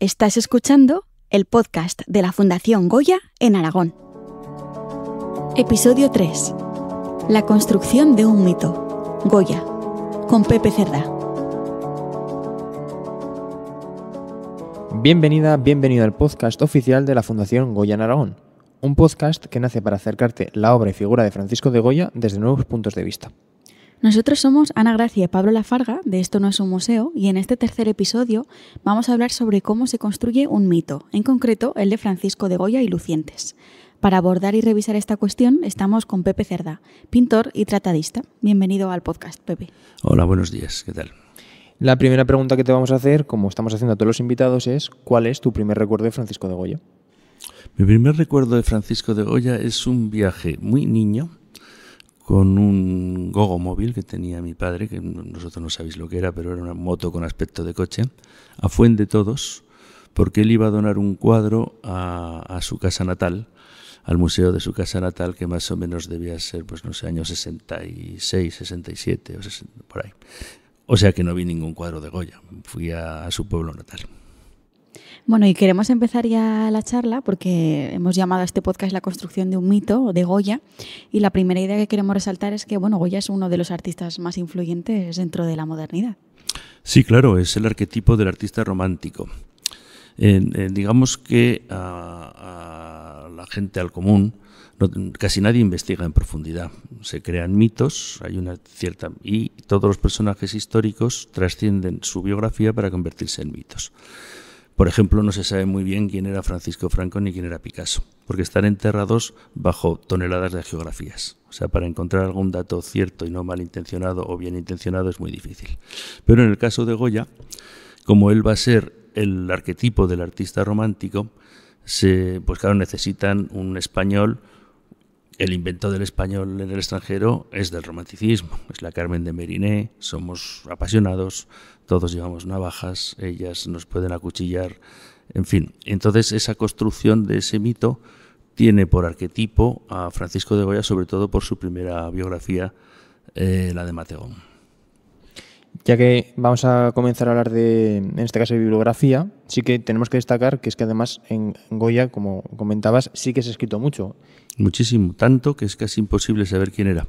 Estás escuchando el podcast de la Fundación Goya en Aragón. Episodio 3. La construcción de un mito. Goya, con Pepe Cerdá. Bienvenida, bienvenido al podcast oficial de la Fundación Goya en Aragón. Un podcast que nace para acercarte la obra y figura de Francisco de Goya desde nuevos puntos de vista. Nosotros somos Ana Gracia y Pablo Lafarga, de Esto no es un museo, y en este tercer episodio vamos a hablar sobre cómo se construye un mito, en concreto el de Francisco de Goya y Lucientes. Para abordar y revisar esta cuestión estamos con Pepe Cerdá, pintor y tratadista. Bienvenido al podcast, Pepe. Hola, buenos días, ¿qué tal? La primera pregunta que te vamos a hacer, como estamos haciendo a todos los invitados, es ¿cuál es tu primer recuerdo de Francisco de Goya? Mi primer recuerdo de Francisco de Goya es un viaje muy niño con un gogo móvil que tenía mi padre, que nosotros no sabéis lo que era, pero era una moto con aspecto de coche, a Fuendetodos, porque él iba a donar un cuadro a su casa natal, al museo de su casa natal, que más o menos debía ser, pues no sé, años 66, 67 o 60, por ahí. O sea que no vi ningún cuadro de Goya, fui a su pueblo natal. Bueno, y queremos empezar ya la charla porque hemos llamado a este podcast La construcción de un mito de Goya, y la primera idea que queremos resaltar es que Goya es uno de los artistas más influyentes dentro de la modernidad. Sí, claro, es el arquetipo del artista romántico. Digamos que a la gente, al común, casi nadie investiga en profundidad. Se crean mitos, hay una cierta, y todos los personajes históricos trascienden su biografía para convertirse en mitos. Por ejemplo, no se sabe muy bien quién era Francisco Franco ni quién era Picasso, porque están enterrados bajo toneladas de geografías. O sea, para encontrar algún dato cierto y no malintencionado o bien intencionado es muy difícil. Pero en el caso de Goya, como él va a ser el arquetipo del artista romántico, pues claro, necesitan un español. El invento del español en el extranjero es del romanticismo, es la Carmen de Meriné, somos apasionados, todos llevamos navajas, ellas nos pueden acuchillar, en fin. Entonces esa construcción de ese mito tiene por arquetipo a Francisco de Goya, sobre todo por su primera biografía, la de Mategón. Ya que vamos a comenzar a hablar en este caso de bibliografía, sí que tenemos que destacar que es que además en Goya, como comentabas, sí que se ha escrito mucho. Muchísimo, tanto que es casi imposible saber quién era.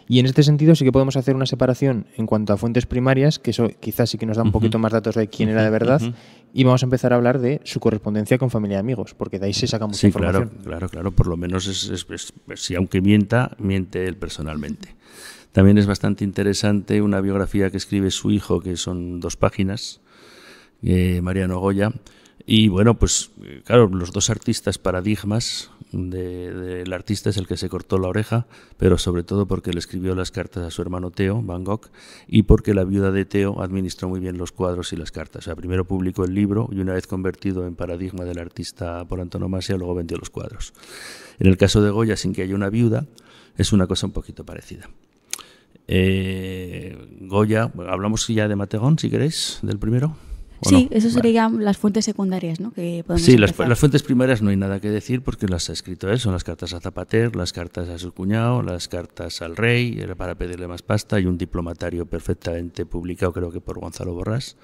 Y en este sentido sí que podemos hacer una separación en cuanto a fuentes primarias, que eso quizás sí que nos da un poquito más datos de quién era de verdad, y vamos a empezar a hablar de su correspondencia con familia y amigos, porque de ahí se saca mucha información. Claro, por lo menos si aunque miente él personalmente. También es bastante interesante una biografía que escribe su hijo, que son 2 páginas, Mariano Goya. Y bueno, pues claro, los 2 artistas paradigmas del artista es el que se cortó la oreja, pero sobre todo porque le escribió las cartas a su hermano Theo, Van Gogh, y porque la viuda de Theo administró muy bien los cuadros y las cartas. O sea, primero publicó el libro y una vez convertido en paradigma del artista por antonomasia, luego vendió los cuadros. En el caso de Goya, sin que haya una viuda, es una cosa un poquito parecida. Goya, hablamos ya de Mategón, si queréis, del primero. Sí, no? Eso serían las fuentes secundarias, ¿no? Que podemos sí, las fuentes primarias no hay nada que decir porque las ha escrito él, son las cartas a Zapater, las cartas a su cuñado, las cartas al rey, era para pedirle más pasta, y un diplomatario perfectamente publicado, creo que por Gonzalo Borrás,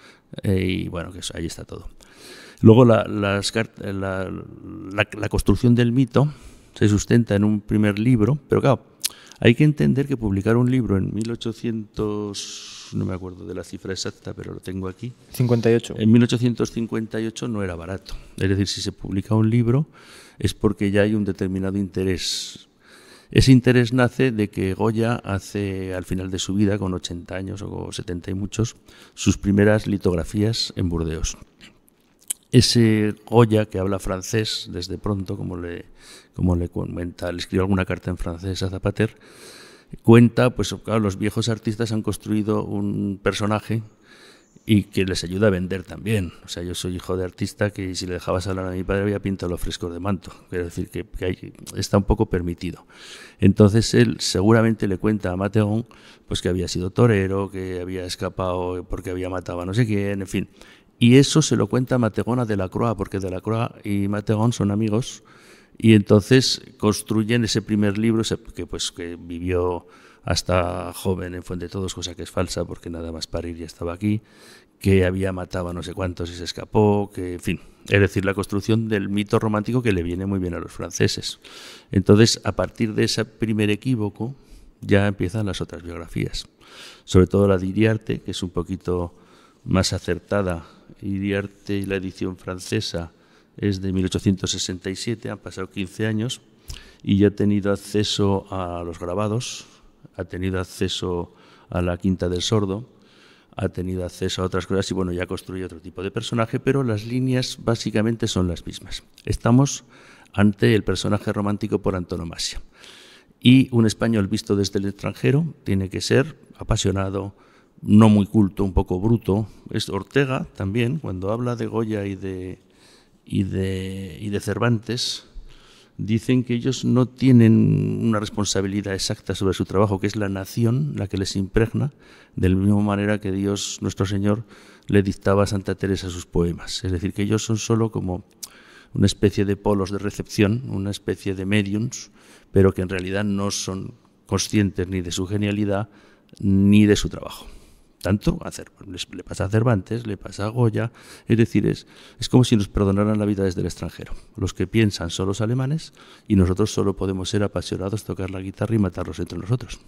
y bueno, que eso, ahí está todo. Luego la construcción del mito se sustenta en un primer libro, pero claro, hay que entender que publicar un libro en 1800, no me acuerdo de la cifra exacta, pero lo tengo aquí. 58. En 1858 no era barato. Es decir, si se publica un libro es porque ya hay un determinado interés. Ese interés nace de que Goya hace, al final de su vida, con 80 años o 70 y muchos, sus primeras litografías en Burdeos. Ese Goya, que habla francés desde pronto, como le comenta, le escribió alguna carta en francés a Zapater, cuenta, pues claro, los viejos artistas han construido un personaje y que les ayuda a vender también. O sea, yo soy hijo de artista que si le dejabas hablar a mi padre había pintado los frescos de Manto. Quiero decir que está un poco permitido. Entonces él seguramente le cuenta a Mategón pues que había sido torero, que había escapado porque había matado a no sé quién, en fin. Y eso se lo cuenta Mategón a Delacroix, porque Delacroix y Mategón son amigos, y entonces construyen ese primer libro que vivió hasta joven en Fuendetodos, cosa que es falsa porque nada más parir ya estaba aquí, que había matado a no sé cuántos y se escapó, que, en fin, es decir, la construcción del mito romántico que le viene muy bien a los franceses. Entonces, a partir de ese primer equívoco, ya empiezan las otras biografías, sobre todo la de Iriarte, que es un poquito más acertada. Iriarte y la edición francesa es de 1867, han pasado 15 años, y ya ha tenido acceso a los grabados, ha tenido acceso a la Quinta del Sordo, ha tenido acceso a otras cosas y bueno, ya construye otro tipo de personaje, pero las líneas básicamente son las mismas. Estamos ante el personaje romántico por antonomasia. Y un español visto desde el extranjero tiene que ser apasionado, no muy culto, un poco bruto. Es Ortega también, cuando habla de Goya y de Cervantes, dicen que ellos no tienen una responsabilidad exacta sobre su trabajo, que es la nación la que les impregna, de la misma manera que Dios, nuestro Señor, le dictaba a Santa Teresa sus poemas. Es decir, que ellos son solo como una especie de polos de recepción, una especie de mediums, pero que en realidad no son conscientes ni de su genialidad ni de su trabajo. Tanto le pasa a Cervantes, le pasa a Goya, es decir, es como si nos perdonaran la vida desde el extranjero. Los que piensan son los alemanes y nosotros solo podemos ser apasionados, tocar la guitarra y matarlos entre nosotros.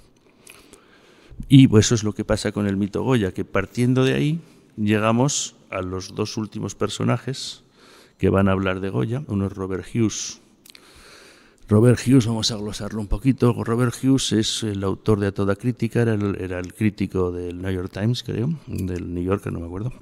Y pues eso es lo que pasa con el mito Goya, que partiendo de ahí llegamos a los dos últimos personajes que van a hablar de Goya. Uno es Robert Hughes. Robert Hughes, vamos a glosarlo un poquito. Robert Hughes es el autor de A Toda Crítica, era el crítico del New York Times, creo, del New Yorker, no me acuerdo,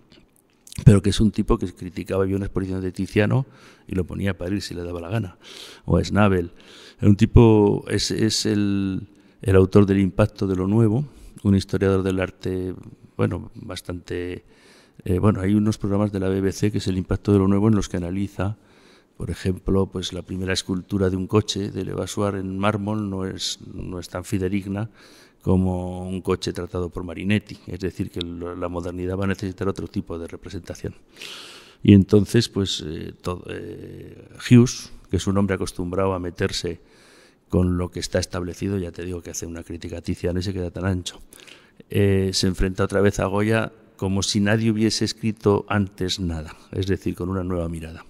pero que es un tipo que criticaba una exposición de Tiziano y lo ponía a parir si le daba la gana, o a Schnabel. Un tipo, es el autor del Impacto de lo Nuevo, un historiador del arte, bueno, bastante... hay unos programas de la BBC que es el Impacto de lo Nuevo en los que analiza, por ejemplo, pues la primera escultura de un coche de Levasseur en mármol no es tan fidedigna como un coche tratado por Marinetti. Es decir, que la modernidad va a necesitar otro tipo de representación. Y entonces, pues Hughes, que es un hombre acostumbrado a meterse con lo que está establecido, ya te digo que hace una crítica a Tiziano y se queda tan ancho, se enfrenta otra vez a Goya como si nadie hubiese escrito antes nada, es decir, con una nueva mirada.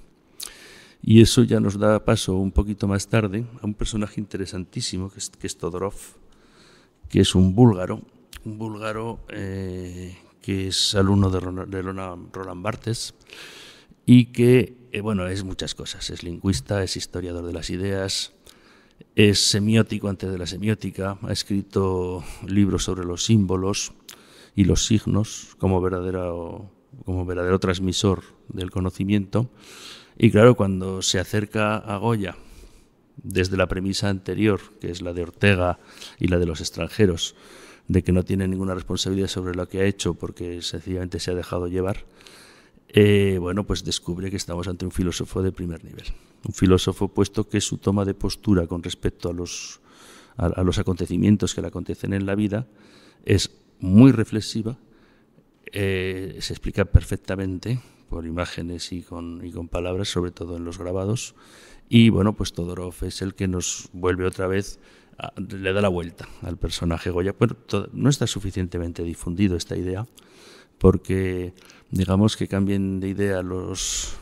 Y eso ya nos da paso un poquito más tarde a un personaje interesantísimo que es Todorov, que es un búlgaro que es alumno de Roland Barthes y que, es muchas cosas. Es lingüista, es historiador de las ideas, es semiótico antes de la semiótica, ha escrito libros sobre los símbolos y los signos como verdadero transmisor del conocimiento. Y claro, cuando se acerca a Goya desde la premisa anterior, que es la de Ortega y la de los extranjeros, de que no tiene ninguna responsabilidad sobre lo que ha hecho porque sencillamente se ha dejado llevar, pues descubre que estamos ante un filósofo de primer nivel. Un filósofo, puesto que su toma de postura con respecto a los acontecimientos que le acontecen en la vida es muy reflexiva, se explica perfectamente por imágenes y con palabras, sobre todo en los grabados. Y pues Todorov es el que nos vuelve otra vez, le da la vuelta al personaje Goya. Pero no está suficientemente difundido esta idea, porque digamos que cambien de idea los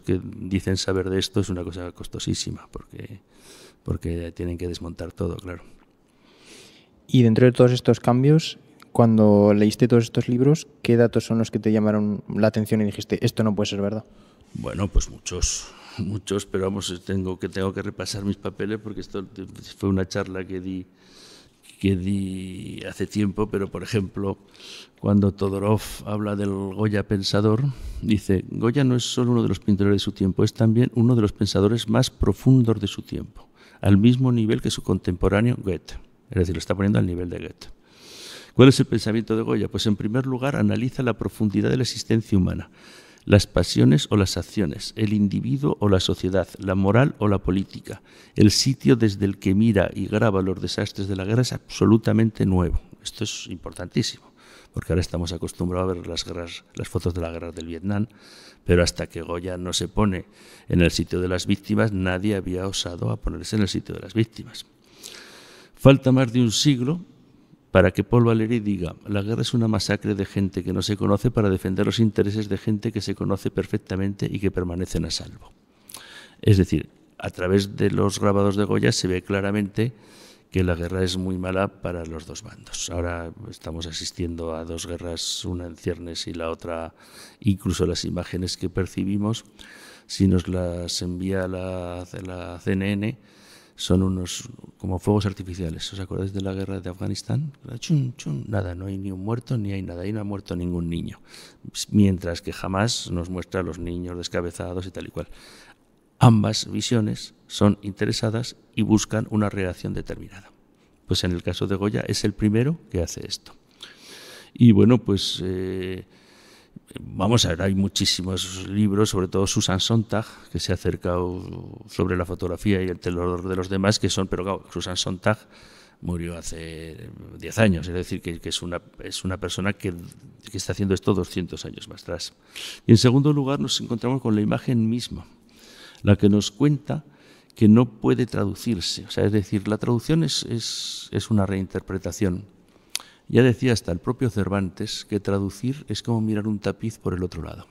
que dicen saber de esto es una cosa costosísima, porque tienen que desmontar todo, claro. Y dentro de todos estos cambios, cuando leíste todos estos libros, ¿qué datos son los que te llamaron la atención y dijiste, esto no puede ser verdad? Bueno, pues muchos, pero vamos, tengo que repasar mis papeles porque esto fue una charla que di hace tiempo, pero por ejemplo, cuando Todorov habla del Goya pensador, dice, Goya no es solo uno de los pintores de su tiempo, es también uno de los pensadores más profundos de su tiempo, al mismo nivel que su contemporáneo Goethe. Es decir, lo está poniendo al nivel de Goethe. ¿Cuál es el pensamiento de Goya? Pues en primer lugar analiza la profundidad de la existencia humana, las pasiones o las acciones, el individuo o la sociedad, la moral o la política. El sitio desde el que mira y graba los desastres de la guerra es absolutamente nuevo. Esto es importantísimo, porque ahora estamos acostumbrados a ver las fotos de la guerra del Vietnam, pero hasta que Goya no se pone en el sitio de las víctimas, nadie había osado a ponerse en el sitio de las víctimas. Falta más de un siglo para que Paul Valéry diga: la guerra es una masacre de gente que no se conoce para defender los intereses de gente que se conoce perfectamente y que permanecen a salvo. Es decir, a través de los grabados de Goya se ve claramente que la guerra es muy mala para los dos bandos. Ahora estamos asistiendo a dos guerras, una en ciernes y la otra, incluso las imágenes que percibimos, si nos las envía la CNN, son unos como fuegos artificiales. ¿Os acordáis de la guerra de Afganistán? Chun, chun, nada, no hay ni un muerto ni hay nada, ahí no ha muerto ningún niño. Mientras que jamás nos muestra a los niños descabezados y tal y cual. Ambas visiones son interesadas y buscan una reacción determinada. Pues en el caso de Goya es el primero que hace esto. Y bueno, pues vamos a ver, hay muchísimos libros, sobre todo Susan Sontag, que se ha acercado sobre la fotografía y el terror de los demás, que son, pero claro, Susan Sontag murió hace 10 años, es decir, que es una persona que está haciendo esto 200 años más atrás. Y en segundo lugar nos encontramos con la imagen misma, la que nos cuenta que no puede traducirse. O sea, es decir, la traducción es una reinterpretación. Ya decía hasta el propio Cervantes que traducir es como mirar un tapiz por el otro lado.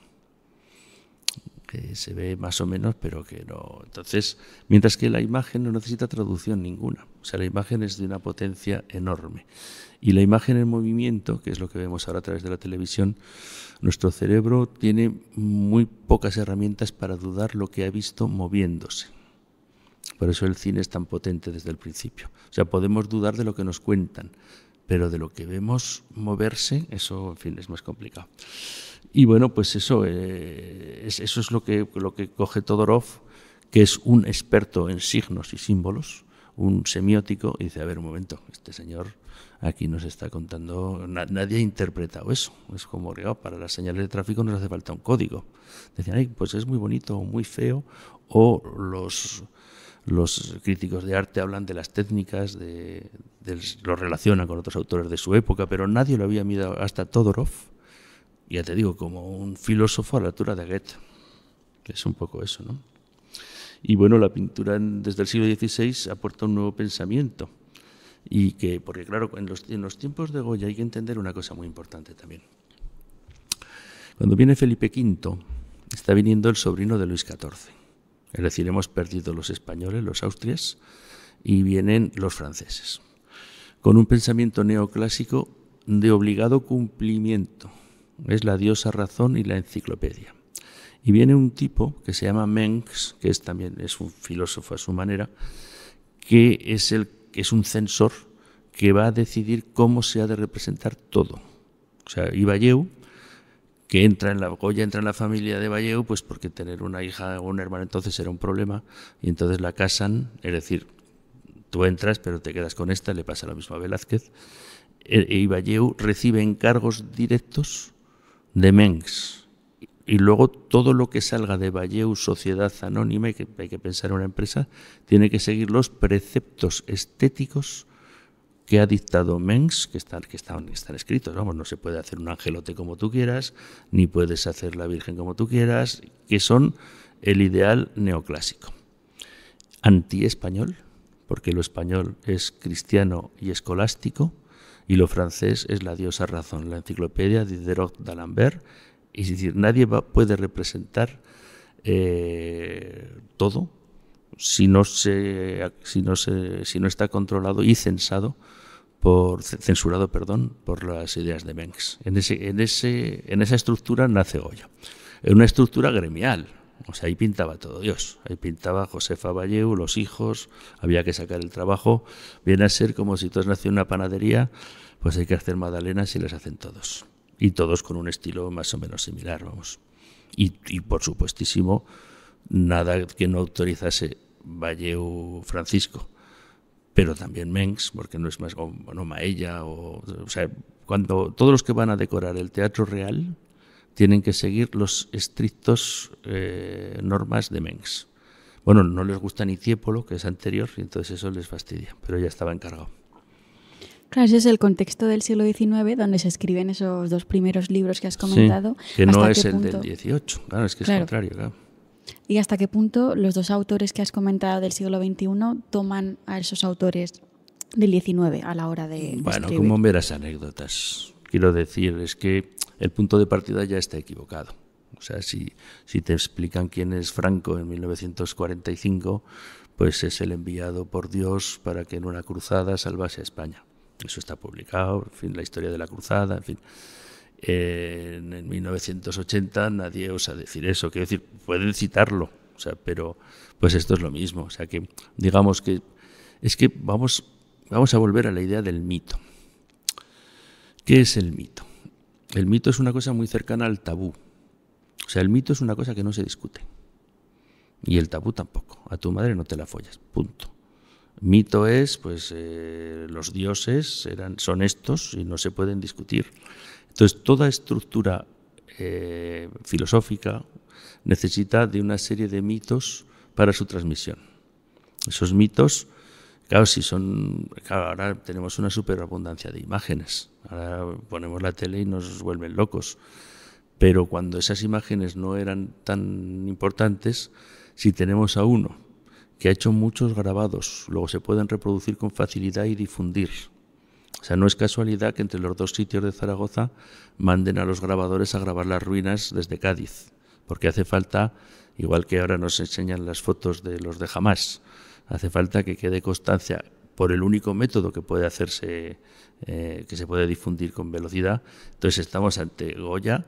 Que se ve más o menos, pero que no. Entonces, mientras que la imagen no necesita traducción ninguna. O sea, la imagen es de una potencia enorme. Y la imagen en movimiento, que es lo que vemos ahora a través de la televisión, nuestro cerebro tiene muy pocas herramientas para dudar lo que ha visto moviéndose. Por eso el cine es tan potente desde el principio. O sea, podemos dudar de lo que nos cuentan, pero de lo que vemos moverse, eso, en fin, es más complicado. Y bueno, pues eso es lo que coge Todorov, que es un experto en signos y símbolos, un semiótico, y dice: a ver, un momento, este señor aquí nos está contando, nadie ha interpretado eso. Es como, para las señales de tráfico nos hace falta un código. Decían: ay, pues es muy bonito o muy feo, o los críticos de arte hablan de las técnicas, lo relacionan con otros autores de su época, pero nadie lo había mirado hasta Todorov, ya te digo, como un filósofo a la altura de Goethe, que es un poco eso, ¿no? Y bueno, la pintura desde el siglo XVI aporta un nuevo pensamiento, y que, porque claro, en los tiempos de Goya hay que entender una cosa muy importante también. Cuando viene Felipe V, está viniendo el sobrino de Luis XIV. Es decir, hemos perdido los españoles, los austrias, y vienen los franceses, con un pensamiento neoclásico de obligado cumplimiento. Es la diosa razón y la enciclopedia. Y viene un tipo que se llama Mengs, que también es un filósofo a su manera, que es un censor que va a decidir cómo se ha de representar todo. O sea, y Valleu, que Goya entra en la familia de Valleu, pues porque tener una hija o un hermano entonces era un problema, y entonces la casan, es decir, tú entras pero te quedas con esta, le pasa lo mismo a Velázquez, y Valleu recibe encargos directos de Mengs, y luego todo lo que salga de Valleu, sociedad anónima, y que hay que pensar en una empresa, tiene que seguir los preceptos estéticos que ha dictado Mengs, que están escritos. Vamos, no se puede hacer un angelote como tú quieras, ni puedes hacer la Virgen como tú quieras, que son el ideal neoclásico. Anti-español, porque lo español es cristiano y escolástico, y lo francés es la diosa razón, la enciclopedia de Diderot d'Alembert. Es decir, nadie puede representar todo si no está controlado y censurado por las ideas de Mengs. En esa estructura nace Goya. En una estructura gremial. O sea, ahí pintaba todo Dios. Ahí pintaba Josefa Valleu, los hijos, había que sacar el trabajo. Viene a ser como si tú has nacido en una panadería, pues hay que hacer magdalenas y las hacen todos. Y todos con un estilo más o menos similar, vamos. Y por supuestísimo, nada que no autorizase Valleu Francisco, pero también Mengs, porque no es más, Maella, o sea, cuando todos los que van a decorar el Teatro Real tienen que seguir los estrictos normas de Mengs. Bueno, no les gusta ni Tiepolo, que es anterior, y entonces eso les fastidia, pero ya estaba encargado. Claro, ese es el contexto del siglo XIX, donde se escriben esos dos primeros libros que has comentado. Sí, que no es el del XVIII, claro, es que es contrario, claro. ¿Y hasta qué punto los dos autores que has comentado del siglo XXI toman a esos autores del 19 a la hora de Bueno, escribir. como meras anécdotas. Quiero decir, es que el punto de partida ya está equivocado. O sea, si te explican quién es Franco en 1945, pues es el enviado por Dios para que en una cruzada salvase a España. Eso está publicado, en fin, la historia de la cruzada, en fin. En 1980 nadie osa decir eso. Quiero decir, pueden citarlo, o sea, pero pues esto es lo mismo. O sea, que digamos que es que vamos a volver a la idea del mito. ¿Qué es el mito? El mito es una cosa muy cercana al tabú. O sea, el mito es una cosa que no se discute. Y el tabú tampoco. A tu madre no te la follas, punto. Mito es, pues, los dioses son estos y no se pueden discutir. Entonces, toda estructura filosófica necesita de una serie de mitos para su transmisión. Esos mitos, claro, ahora tenemos una superabundancia de imágenes. Ahora ponemos la tele y nos vuelven locos. Pero cuando esas imágenes no eran tan importantes, si tenemos a uno que ha hecho muchos grabados, luego se pueden reproducir con facilidad y difundir. O sea, no es casualidad que entre los dos sitios de Zaragoza manden a los grabadores a grabar las ruinas desde Cádiz, porque hace falta, igual que ahora nos enseñan las fotos de los de Hamás, hace falta que quede constancia por el único método que puede hacerse, que se puede difundir con velocidad. Entonces estamos ante Goya,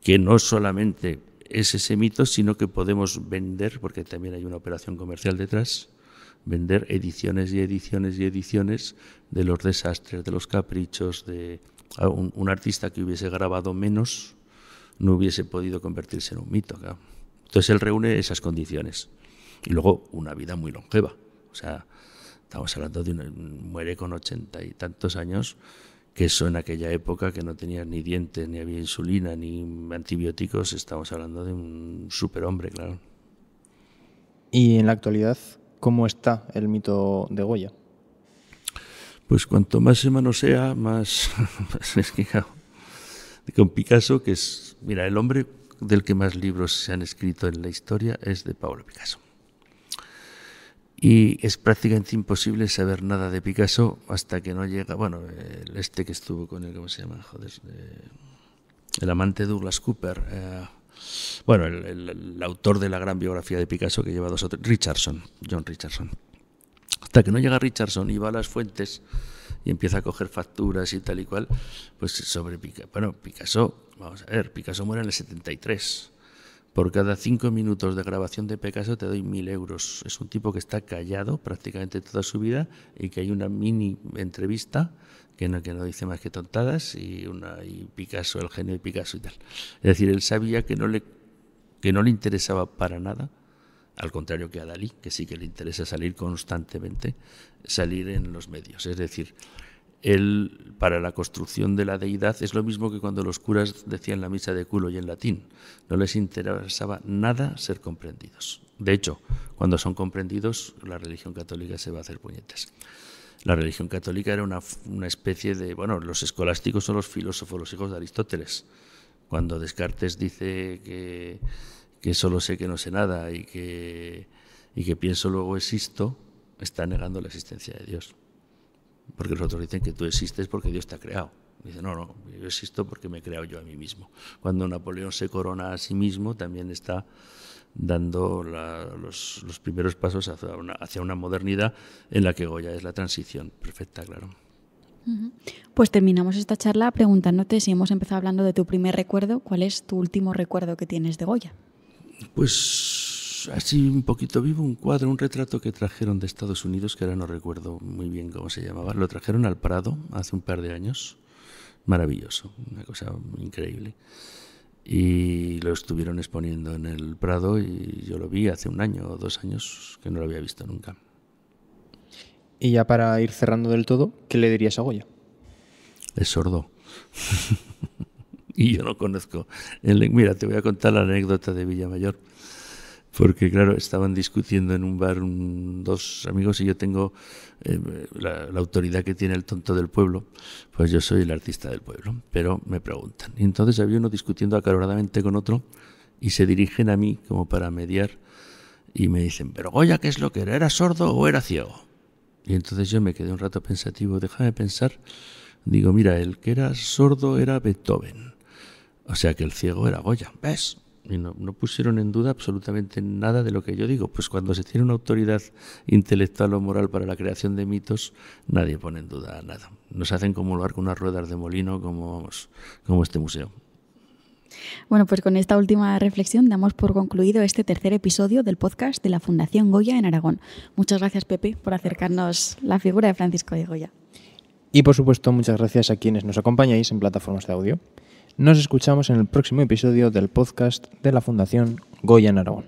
que no solamente es ese mito, sino que podemos vender, porque también hay una operación comercial detrás, vender ediciones y ediciones y ediciones de los desastres, de los caprichos, de un artista que hubiese grabado menos no hubiese podido convertirse en un mito. Claro. Entonces él reúne esas condiciones. Y luego una vida muy longeva. O sea, estamos hablando de muere con 80 y tantos años, que eso en aquella época que no tenía ni dientes, ni había insulina, ni antibióticos, estamos hablando de un superhombre, claro. Y en la actualidad, ¿cómo está el mito de Goya? Pues cuanto más se manosea, más... es que, claro, con Picasso, que es... Mira, el hombre del que más libros se han escrito en la historia es de Pablo Picasso. Y es prácticamente imposible saber nada de Picasso hasta que no llega, bueno, que estuvo con él, ¿cómo se llama? Joder, el amante Douglas Cooper, bueno, el autor de la gran biografía de Picasso que lleva 2 o 3, John Richardson. Hasta que no llega Richardson y va a las fuentes y empieza a coger facturas y tal y cual, pues sobre Picasso. Bueno, Picasso, vamos a ver, Picasso muere en el 73. Por cada 5 minutos de grabación de Picasso te doy 1.000 euros. Es un tipo que está callado prácticamente toda su vida y que hay una mini entrevista que no dice más que tontadas y Picasso, el genio de Picasso y tal. Es decir, él sabía que no le interesaba para nada, al contrario que a Dalí, que sí que le interesa salir constantemente, salir en los medios. Es decir, él, para la construcción de la deidad, es lo mismo que cuando los curas decían la misa de culo y en latín. No les interesaba nada ser comprendidos. De hecho, cuando son comprendidos, la religión católica se va a hacer puñetas. La religión católica era una especie de... Bueno, los escolásticos son los filósofos, los hijos de Aristóteles. Cuando Descartes dice que solo sé que no sé nada y que pienso luego existo, está negando la existencia de Dios. Porque los otros dicen que tú existes porque Dios te ha creado. Dice, no, yo existo porque me he creado yo a mí mismo. Cuando Napoleón se corona a sí mismo, también está dando los primeros pasos hacia una modernidad en la que Goya es la transición perfecta, claro. Pues terminamos esta charla preguntándote, si hemos empezado hablando de tu primer recuerdo, ¿cuál es tu último recuerdo que tienes de Goya? Pues así un poquito vivo, un cuadro, un retrato que trajeron de Estados Unidos, que ahora no recuerdo muy bien cómo se llamaba. Lo trajeron al Prado hace un par de años. Maravilloso, una cosa increíble. Y lo estuvieron exponiendo en el Prado y yo lo vi hace 1 año o 2 años, que no lo había visto nunca. Y ya para ir cerrando del todo, ¿qué le dirías a Goya? Es sordo. Y yo no conozco. Mira, te voy a contar la anécdota de Villamayor. Porque, claro, estaban discutiendo en un bar 2 amigos y yo tengo la autoridad que tiene el tonto del pueblo. Pues yo soy el artista del pueblo, pero me preguntan. Y entonces había uno discutiendo acaloradamente con otro y se dirigen a mí como para mediar y me dicen, pero Goya, ¿qué es lo que era? ¿Era sordo o era ciego? Y entonces yo me quedé un rato pensativo, déjame pensar. Digo, mira, el que era sordo era Beethoven. O sea que el ciego era Goya. ¿Ves? Y no pusieron en duda absolutamente nada de lo que yo digo. Pues cuando se tiene una autoridad intelectual o moral para la creación de mitos, nadie pone en duda nada. Nos hacen comulgar con unas ruedas de molino como este museo. Bueno, pues con esta última reflexión damos por concluido este tercer episodio del podcast de la Fundación Goya en Aragón. Muchas gracias, Pepe, por acercarnos la figura de Francisco de Goya. Y por supuesto, muchas gracias a quienes nos acompañáis en plataformas de audio. Nos escuchamos en el próximo episodio del podcast de la Fundación Goya en Aragón.